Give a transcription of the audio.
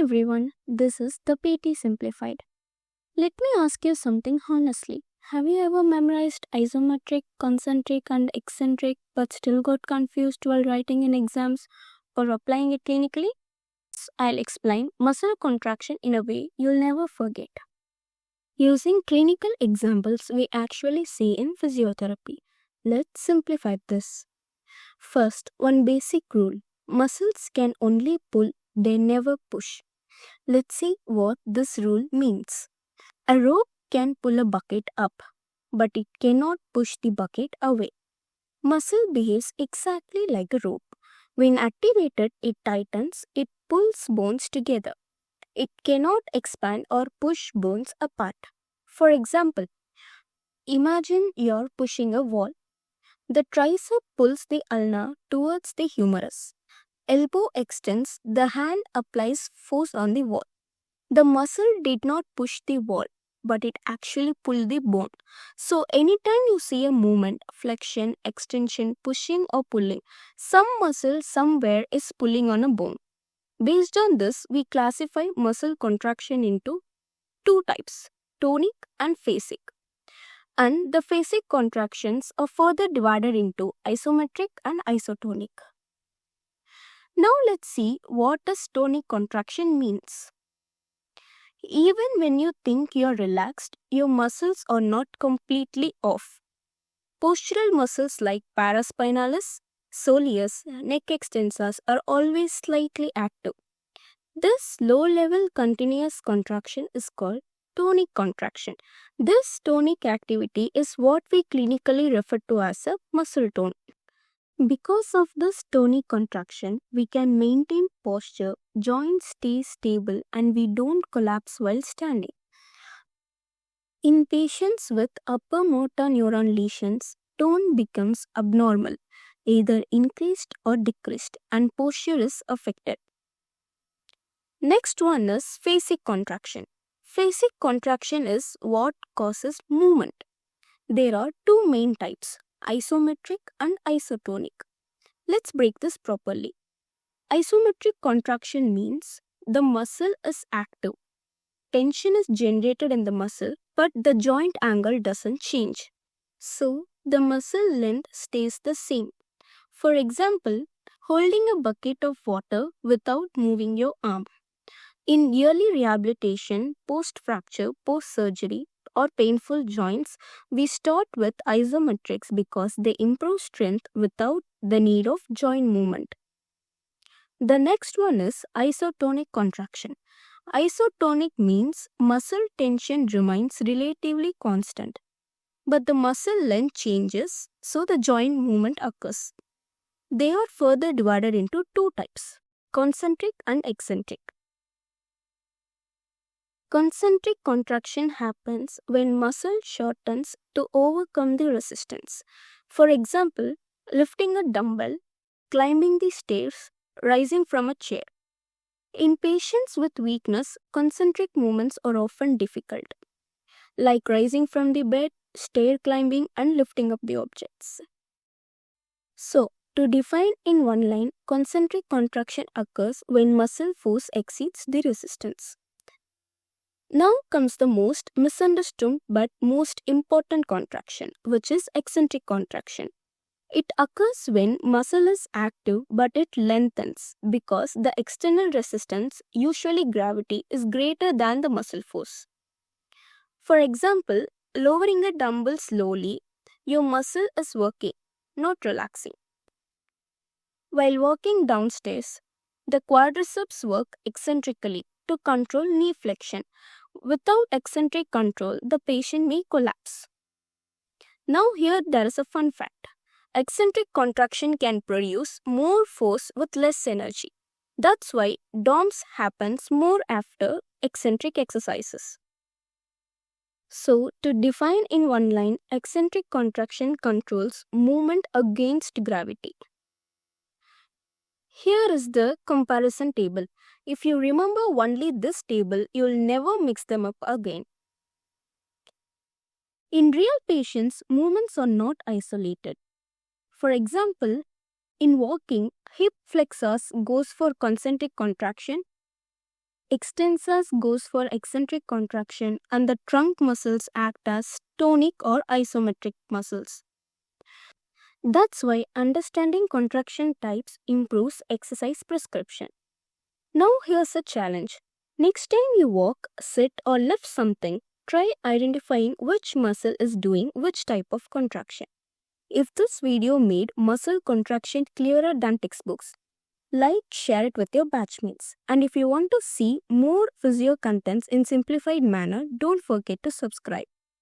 everyone, this is the PT Simplified. Let me ask you something honestly. Have you ever memorized isometric, concentric, and eccentric but still got confused while writing in exams or applying it clinically? I'll explain muscle contraction in a way you'll never forget. Using clinical examples we actually see in physiotherapy. Let's simplify this. First, one basic rule. Muscles can only pull, they never push. Let's see what this rule means. A rope can pull a bucket up, but it cannot push the bucket away. Muscle behaves exactly like a rope. When activated, it tightens, it pulls bones together. It cannot expand or push bones apart. For example, imagine you're pushing a wall. The tricep pulls the ulna towards the humerus. Elbow extends, the hand applies force on the wall. The muscle did not push the wall, but it actually pulled the bone. So anytime you see a movement, flexion, extension, pushing or pulling, some muscle somewhere is pulling on a bone. Based on this, we classify muscle contraction into two types, tonic and phasic. And the phasic contractions are further divided into isometric and isotonic. Now let's see what does tonic contraction means. Even when you think you're relaxed, your muscles are not completely off. Postural muscles like paraspinalis, soleus, neck extensors are always slightly active. This low-level continuous contraction is called tonic contraction. This tonic activity is what we clinically refer to as a muscle tone. Because of this tonic contraction, we can maintain posture, joints stay stable, and we don't collapse while standing. In patients with upper motor neuron lesions, tone becomes abnormal, either increased or decreased, and posture is affected. Next one is phasic contraction. Phasic contraction is what causes movement. There are two main types, isometric and isotonic. Let's break this properly. Isometric contraction means the muscle is active. Tension is generated in the muscle, but the joint angle doesn't change. So, the muscle length stays the same. For example, holding a bucket of water without moving your arm. In early rehabilitation, post-fracture, post-surgery, or painful joints, we start with isometrics because they improve strength without the need of joint movement. The next one is isotonic contraction. Isotonic means muscle tension remains relatively constant, but the muscle length changes, so the joint movement occurs. They are further divided into two types, concentric and eccentric. Concentric contraction happens when muscle shortens to overcome the resistance. For example, lifting a dumbbell, climbing the stairs, rising from a chair. In patients with weakness, concentric movements are often difficult, like rising from the bed, stair climbing, and lifting up the objects. So, to define in one line, concentric contraction occurs when muscle force exceeds the resistance. Now comes the most misunderstood but most important contraction, which is eccentric contraction. It occurs when muscle is active but it lengthens because the external resistance, usually gravity, is greater than the muscle force. For example, lowering a dumbbell slowly, your muscle is working, not relaxing. While walking downstairs, the quadriceps work eccentrically to control knee flexion. Without eccentric control, the patient may collapse. Now here there is a fun fact. Eccentric contraction can produce more force with less energy. That's why DOMS happens more after eccentric exercises. So, to define in one line, eccentric contraction controls movement against gravity. Here is the comparison table. If you remember only this table, you'll never mix them up again. In real patients, movements are not isolated. For example, in walking, hip flexors goes for concentric contraction, extensors goes for eccentric contraction, and the trunk muscles act as tonic or isometric muscles. That's why understanding contraction types improves exercise prescription. Now here's a challenge. Next time you walk, sit or lift something, try identifying which muscle is doing which type of contraction. If this video made muscle contraction clearer than textbooks, like, share it with your batchmates. And if you want to see more physio contents in simplified manner, don't forget to subscribe.